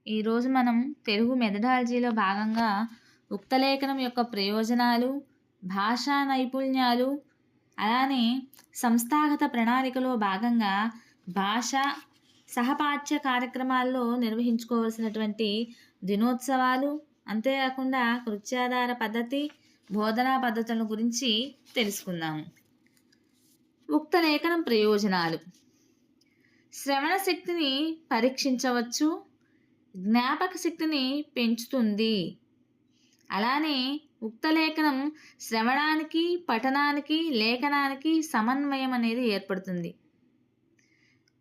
ఈరోజు మనం తెలుగు మెథడాలజీలో భాగంగా ఉక్తలేఖనం యొక్క ప్రయోజనాలు, భాషా నైపుణ్యాలు, అలానే సంస్థాగత ప్రణాళికలో భాగంగా భాష సహపాఠ్య కార్యక్రమాల్లో నిర్వహించుకోవాల్సినటువంటి దినోత్సవాలు, అంతేకాకుండా కృత్యాధార పద్ధతి, బోధనా పద్ధతుల గురించి తెలుసుకుందాము. ఉక్తలేఖనం ప్రయోజనాలు: శ్రవణ శక్తిని పరీక్షించవచ్చు, జ్ఞాపక శక్తిని పెంచుతుంది. అలానే ఉక్తలేఖనం శ్రవణానికి, పఠనానికి, లేఖనానికి సమన్వయం అనేది ఏర్పడుతుంది.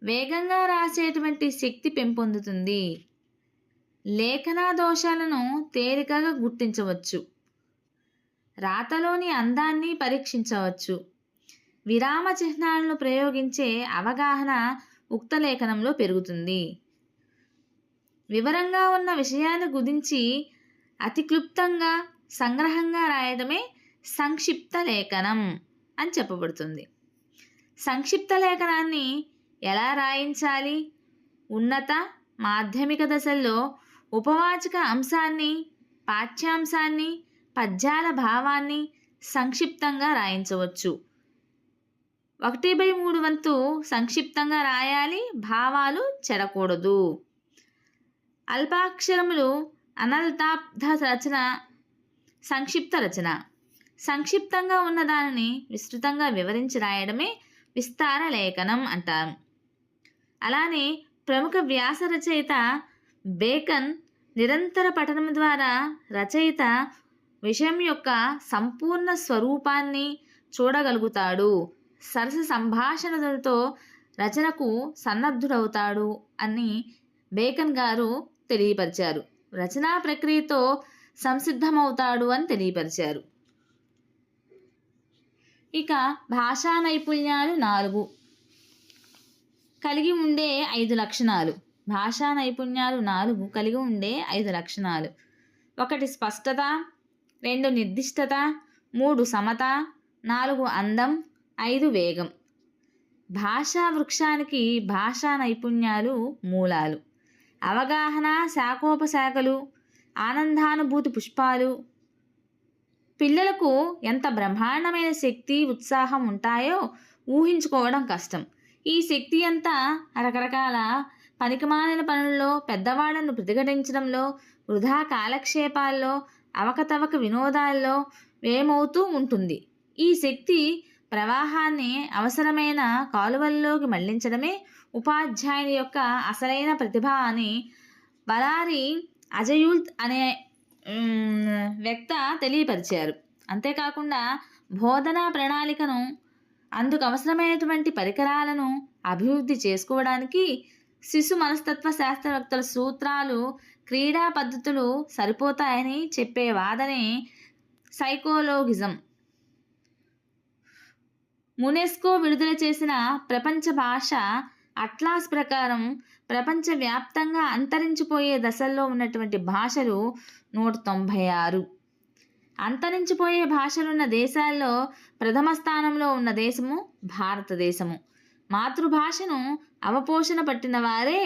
వేగంగా రాసేటువంటి శక్తి పెంపొందుతుంది. లేఖనా దోషాలను తేలికగా గుర్తించవచ్చు. రాతలోని అందాన్ని పరీక్షించవచ్చు. విరామ చిహ్నాలను ప్రయోగించే అవగాహన ఉక్తలేఖనంలో పెరుగుతుంది. వివరంగా ఉన్న విషయాన్ని గురించి అతి క్లుప్తంగా, సంగ్రహంగా రాయడమే సంక్షిప్త లేఖనం అని చెప్పబడుతుంది. సంక్షిప్త లేఖనాన్ని ఎలా రాయించాలి? ఉన్నత, మాధ్యమిక దశల్లో ఉపవాచక అంశాన్ని, పాఠ్యాంశాన్ని, పద్యాల భావాన్ని సంక్షిప్తంగా రాయించవచ్చు. 1/3 వంతు సంక్షిప్తంగా రాయాలి, భావాలు చెడకూడదు. అల్పాక్షరములు అనల్తాబ్ధ రచన సంక్షిప్త రచన. సంక్షిప్తంగా ఉన్న దానిని విస్తృతంగా వివరించి రాయడమే విస్తార లేఖనం అంటారు. అలానే ప్రముఖ వ్యాస రచయిత బేకన్ నిరంతర పఠనం ద్వారా రచయిత విషయం యొక్క సంపూర్ణ స్వరూపాన్ని చూడగలుగుతాడు, సరస సంభాషణలతో రచనకు సన్నద్ధుడవుతాడు అని బేకన్ గారు తెలియపరిచారు. రచనా ప్రక్రియతో సంసిద్ధమవుతాడు అని తెలియపరిచారు. ఇక భాషా నైపుణ్యాలు 4 కలిగి ఉండే 5 లక్షణాలు. భాషా నైపుణ్యాలు 4 కలిగి ఉండే 5 లక్షణాలు: 1 స్పష్టత, 2 నిర్దిష్టత, 3 సమత, 4 అందం, 5 వేగం. భాషా వృక్షానికి భాషా నైపుణ్యాలు మూలాలు: అవగాహన శాఖోపశాఖలు, ఆనందానుభూతి పుష్పాలు. పిల్లలకు ఎంత బ్రహ్మాండమైన శక్తి, ఉత్సాహం ఉంటాయో ఊహించుకోవడం కష్టం. ఈ శక్తి అంతా రకరకాల పనికిమాలిన పనుల్లో, పెద్దవాళ్లను ప్రతిఘటించడంలో, వృధా కాలక్షేపాల్లో, అవకతవక వినోదాల్లో వ్యయమవుతూ ఉంటుంది. ఈ శక్తి ప్రవాహాన్ని అవసరమైన కాలువల్లోకి మళ్లించడమే ఉపాధ్యాయుని యొక్క అసలైన ప్రతిభ అని బలారి అజయూల్త్ అనే వ్యక్త తెలియపరిచారు. అంతేకాకుండా బోధనా ప్రణాళికను, అందుకు అవసరమైనటువంటి పరికరాలను అభివృద్ధి చేసుకోవడానికి శిశు మనస్తత్వ శాస్త్రవేత్తల సూత్రాలు, క్రీడా పద్ధతులు సరిపోతాయని చెప్పే వాదనే సైకోలోగిజం. యునెస్కో విడుదల చేసిన ప్రపంచ భాష అట్లాస్ ప్రకారం ప్రపంచవ్యాప్తంగా అంతరించిపోయే దశల్లో ఉన్నటువంటి భాషలు 196. అంతరించిపోయే భాషలున్న దేశాల్లో ప్రథమ స్థానంలో ఉన్న దేశము భారతదేశము. మాతృభాషను అవపోషణ పట్టిన వారే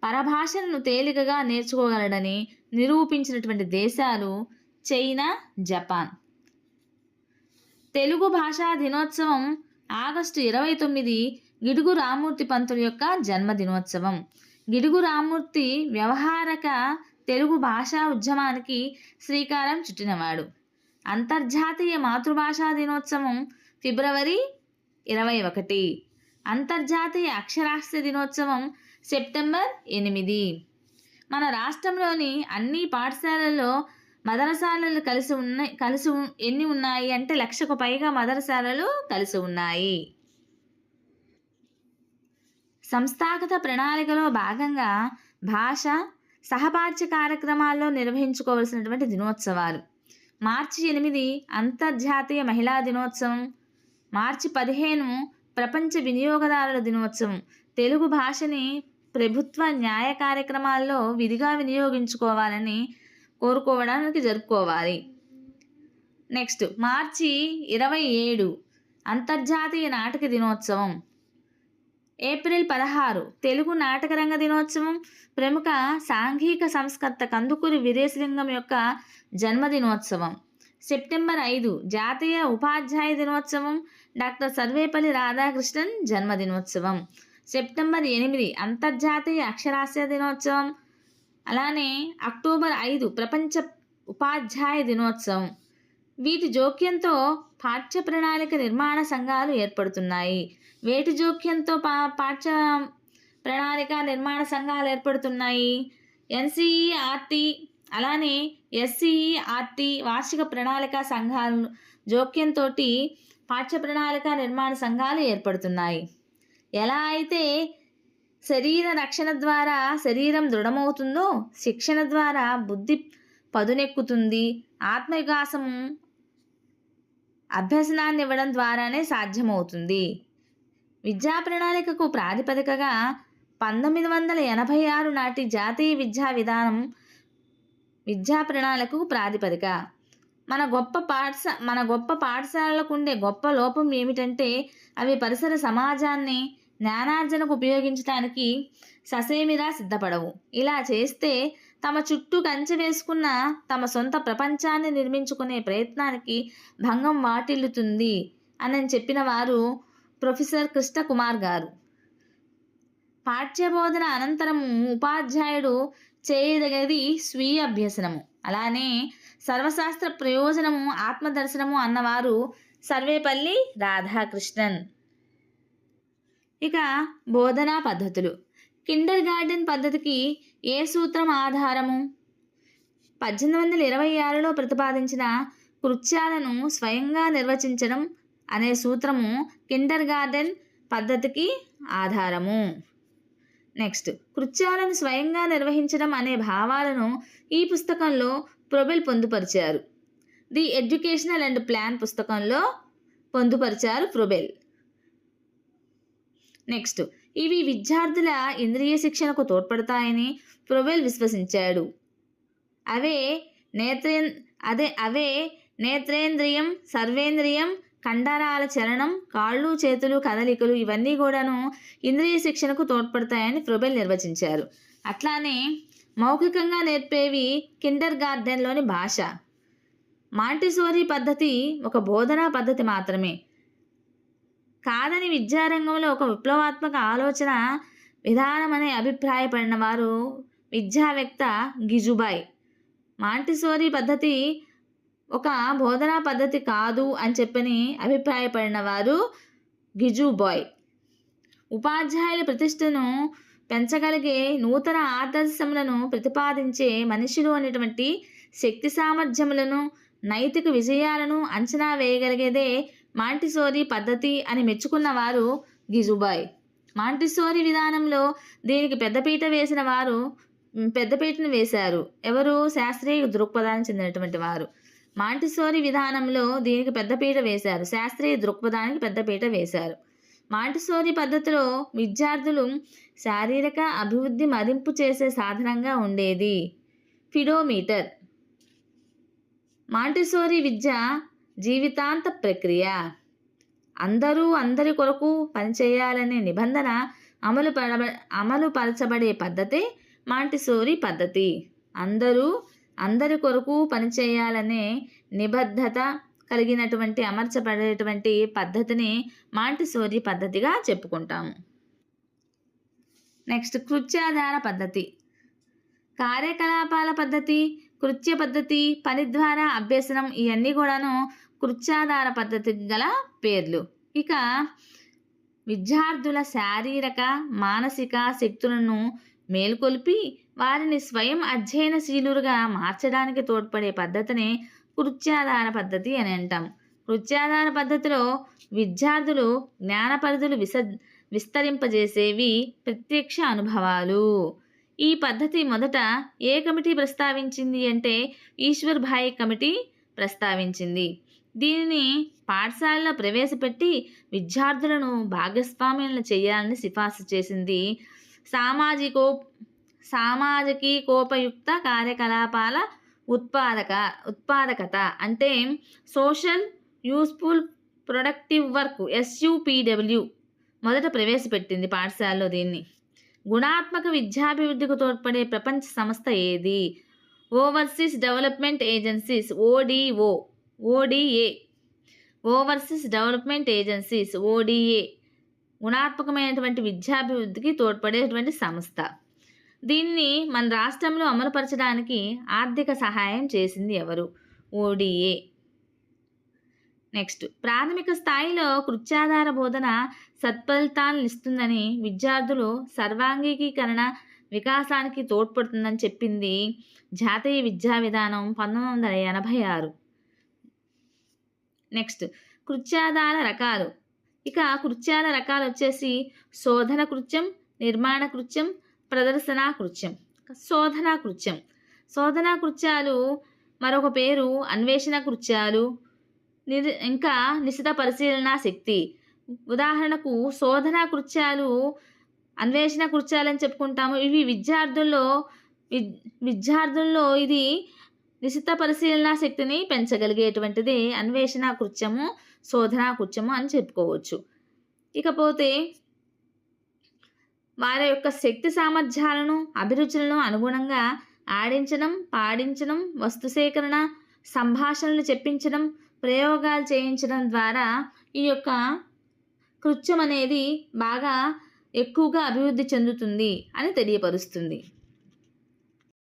పరభాషలను తేలికగా నేర్చుకోగలడని నిరూపించినటువంటి దేశాలు చైనా, జపాన్. తెలుగు భాషా దినోత్సవం ఆగస్టు 29 గిడుగు రామ్మూర్తి పంతులు యొక్క జన్మదినోత్సవం. గిడుగు రామ్మూర్తి వ్యవహారక తెలుగు భాషా ఉద్యమానికి శ్రీకారం చుట్టినవాడు. అంతర్జాతీయ మాతృభాషా దినోత్సవం ఫిబ్రవరి 21. అంతర్జాతీయ అక్షరాస్యత దినోత్సవం సెప్టెంబర్ 8. మన రాష్ట్రంలోని అన్ని పాఠశాలల్లో మదరసాలలు కలిసి ఎన్ని ఉన్నాయి అంటే 1,00,000కు పైగా మదరసాలలు కలిసి ఉన్నాయి. సంస్థాగత ప్రణాళికలో భాగంగా భాష సహపాఠ్య కార్యక్రమాల్లో నిర్వహించుకోవాల్సినటువంటి దినోత్సవాలు: మార్చి 8 అంతర్జాతీయ మహిళా దినోత్సవం, మార్చి 15 ప్రపంచ వినియోగదారుల దినోత్సవం. తెలుగు భాషని ప్రభుత్వ న్యాయ కార్యక్రమాల్లో విధిగా వినియోగించుకోవాలని కోరుకోవడానికి జరుపుకోవాలి. నెక్స్ట్ మార్చి 27 అంతర్జాతీయ నాటక దినోత్సవం. ఏప్రిల్ 16 తెలుగు నాటకరంగ దినోత్సవం. ప్రముఖ సాంఘిక సంస్కర్త కందుకూరి వీరేశలింగం యొక్క జన్మదినోత్సవం. సెప్టెంబర్ 5 జాతీయ ఉపాధ్యాయ దినోత్సవం. డాక్టర్ సర్వేపల్లి రాధాకృష్ణన్ జన్మదినోత్సవం. సెప్టెంబర్ 8 అంతర్జాతీయ అక్షరాస్యత దినోత్సవం. అలానే అక్టోబర్ 5 ప్రపంచ ఉపాధ్యాయ దినోత్సవం. వీటి జోక్యంతో పాఠ్య ప్రణాళిక నిర్మాణ సంఘాలు ఏర్పడుతున్నాయి. వేటి జోక్యంతో పాఠ్య ప్రణాళిక నిర్మాణ సంఘాలు ఏర్పడుతున్నాయి? ఎన్సీఈఆర్టీ అలానే ఎస్సీఈఆర్టీ వార్షిక ప్రణాళిక సంఘాలు జోక్యంతో పాఠ్య ప్రణాళిక నిర్మాణ సంఘాలు ఏర్పడుతున్నాయి. ఎలా అయితే శరీర రక్షణ ద్వారా శరీరం దృఢమవుతుందో, శిక్షణ ద్వారా బుద్ధి పదునెక్కుతుంది. ఆత్మవికాసం అభ్యసనాన్ని ఇవ్వడం ద్వారానే సాధ్యమవుతుంది. విద్యా ప్రణాళికకు ప్రాతిపదికగా 1986 నాటి జాతీయ విద్యా విధానం విద్యా ప్రణాళికకు ప్రాతిపదిక. మన గొప్ప పాఠశాలలకు ఉండే గొప్ప లోపం ఏమిటంటే అవి పరిసర సమాజాన్ని జ్ఞానార్జనకు ఉపయోగించడానికి ససేమిరా సిద్ధపడవు. ఇలా చేస్తే తమ చుట్టూ కంచె వేసుకున్న తమ సొంత ప్రపంచాన్ని నిర్మించుకునే ప్రయత్నానికి భంగం వాటిల్లుతుంది అని చెప్పిన వారు ప్రొఫెసర్ కృష్ణకుమార్ గారు. పాఠ్యబోధన అనంతరము ఉపాధ్యాయుడు చేయదగినది స్వీయ అభ్యసనము, అలానే సర్వశాస్త్ర ప్రయోజనము ఆత్మదర్శనము అన్నవారు సర్వేపల్లి రాధాకృష్ణన్. ఇక బోధనా పద్ధతులు. కిండర్ గార్డెన్ పద్ధతికి ఏ సూత్రం ఆధారము? 1826లో ప్రతిపాదించిన కృత్యాలను స్వయంగా నిర్వచించడం అనే సూత్రము కిండర్ గార్డెన్ పద్ధతికి ఆధారము. నెక్స్ట్, కృత్యాలను స్వయంగా నిర్వహించడం అనే భావాలను ఈ పుస్తకంలో ప్రొబెల్ పొందుపరిచారు. ది ఎడ్యుకేషనల్ అండ్ ప్లాన్ పుస్తకంలో పొందుపరిచారు ప్రొబెల్. నెక్స్ట్, ఇవి విద్యార్థుల ఇంద్రియ శిక్షణకు తోడ్పడతాయని ప్రొబెల్ విశ్వసించాడు. అవే నేత్రేంద్రియం, సర్వేంద్రియం, కండరాల చలనం, కాళ్ళు చేతులు కదలికలు ఇవన్నీ కూడాను ఇంద్రియ శిక్షణకు తోడ్పడతాయని ప్రొబెల్ నిర్వచించారు. అట్లానే మౌఖికంగా నేర్పేవి కిండర్ గార్డెన్లోని భాష. మాంటిసోరీ పద్ధతి ఒక బోధనా పద్ధతి మాత్రమే కాదని విద్యారంగంలో ఒక విప్లవాత్మక ఆలోచన విధానమని అభిప్రాయపడిన వారు విద్యావేత్త గిజుబాయ్. మాంటిసోరీ పద్ధతి ఒక బోధనా పద్ధతి కాదు అని చెప్పని అభిప్రాయపడిన వారు గిజుబాయ్. ఉపాధ్యాయుల ప్రతిష్టను పెంచగలిగే నూతన ఆదర్శములను ప్రతిపాదించే మనిషిలో అనేటువంటి శక్తి సామర్థ్యములను నైతిక విజయాలను అంచనా వేయగలిగేదే మాంటిసోరీ పద్ధతి అని మెచ్చుకున్నవారు గిజుబాయ్. మాంటిసోరీ విధానంలో దీనికి పెద్దపీటను వేశారు ఎవరు? శాస్త్రీయ దృక్పథానికి చెందినటువంటి వారు. మాంటిసోరీ విధానంలో దీనికి పెద్దపీట వేశారు, శాస్త్రీయ దృక్పథానికి పెద్దపీట వేశారు. మాంటిసోరీ పద్ధతిలో విద్యార్థులు శారీరక అభివృద్ధి మదింపు చేసే సాధనంగా ఉండేది ఫిడోమీటర్. మాంటిసోరీ విద్య జీవితాంత ప్రక్రియ. అందరి కొరకు పనిచేయాలనే నిబంధన అమలుపరచబడే పద్ధతే మాంటిసోరీ పద్ధతి. అందరి కొరకు పనిచేయాలనే నిబద్ధత కలిగినటువంటి అమర్చబడేటువంటి పద్ధతిని మాంటిసోరీ పద్ధతిగా చెప్పుకుంటాము. నెక్స్ట్, కృత్యాధార పద్ధతి. కార్యకలాపాల పద్ధతి, కృత్య పద్ధతి, పని ద్వారా అభ్యసనం ఇవన్నీ కూడాను కృత్యాధార పద్ధతికి గల పేర్లు. ఇక విద్యార్థుల శారీరక మానసిక శక్తులను మేల్కొల్పి వారిని స్వయం అధ్యయనశీలుగా మార్చడానికి తోడ్పడే పద్ధతిని కృత్యాధార పద్ధతి అని అంటాం. కృత్యాధార పద్ధతిలో విద్యార్థులు జ్ఞాన పరిధులు విస్తరింపజేసేవి ప్రత్యక్ష అనుభవాలు. ఈ పద్ధతి మొదట ఏ కమిటీ ప్రస్తావించింది అంటే ఈశ్వర్ భాయ్ కమిటీ ప్రస్తావించింది. దీనిని పాఠశాలలో ప్రవేశపెట్టి విద్యార్థులను భాగస్వామ్యాలను చేయాలని సిఫార్సు చేసింది. సామాజికీకోపయుక్త కార్యకలాపాల ఉత్పాదకత అంటే social useful productive work SUPW మొదట ప్రవేశపెట్టింది పాఠశాలలో దీన్ని. గుణాత్మక విద్యాభివృద్ధికి తోడ్పడే ప్రపంచ సంస్థ ఏది? Overseas development agencies, ODO, ODA, overseas development agencies, ODA, గుణాత్మకమైనటువంటి విద్యాభివృద్ధికి తోడ్పడేటువంటి సంస్థ. దీన్ని మన రాష్ట్రంలో అమలుపరచడానికి ఆర్థిక సహాయం చేసింది ఎవరు? ఓడిఏ. నెక్స్ట్, ప్రాథమిక స్థాయిలో కృత్యాధార బోధన సత్ఫలితాలను ఇస్తుందని, విద్యార్థులు సర్వాంగీకరణ వికాసానికి తోడ్పడుతుందని చెప్పింది జాతీయ విద్యా విధానం 1986. నెక్స్ట్, కృత్యాధార రకాలు. ఇక కృత్యాల రకాలు వచ్చేసి శోధన కృత్యం, నిర్మాణ కృత్యం, ప్రదర్శనా కృత్యం. శోధనా కృత్యం. శోధనా కృత్యాలు మరొక పేరు అన్వేషణ కృత్యాలు, ఇంకా నిశిత పరిశీలన శక్తి. ఉదాహరణకు శోధనా కృత్యాలు, అన్వేషణ కృత్యాలు అని చెప్పుకుంటాము. ఇవి విద్యార్థుల్లో ఇది నిశిత పరిశీలన శక్తిని పెంచగలిగేటువంటిది అన్వేషణ కృత్యము, శోధనా కృత్యము అని చెప్పుకోవచ్చు. ఇకపోతే వారి యొక్క శక్తి సామర్థ్యాలను, అభిరుచులను అనుగుణంగా ఆడించడం, పాడించడం, వస్తు సేకరణ, సంభాషణలు చెప్పించడం, ప్రయోగాలు చేయించడం ద్వారా ఈ యొక్క కృత్యం అనేది బాగా ఎక్కువగా అభివృద్ధి చెందుతుంది అని తెలియపరుస్తుంది.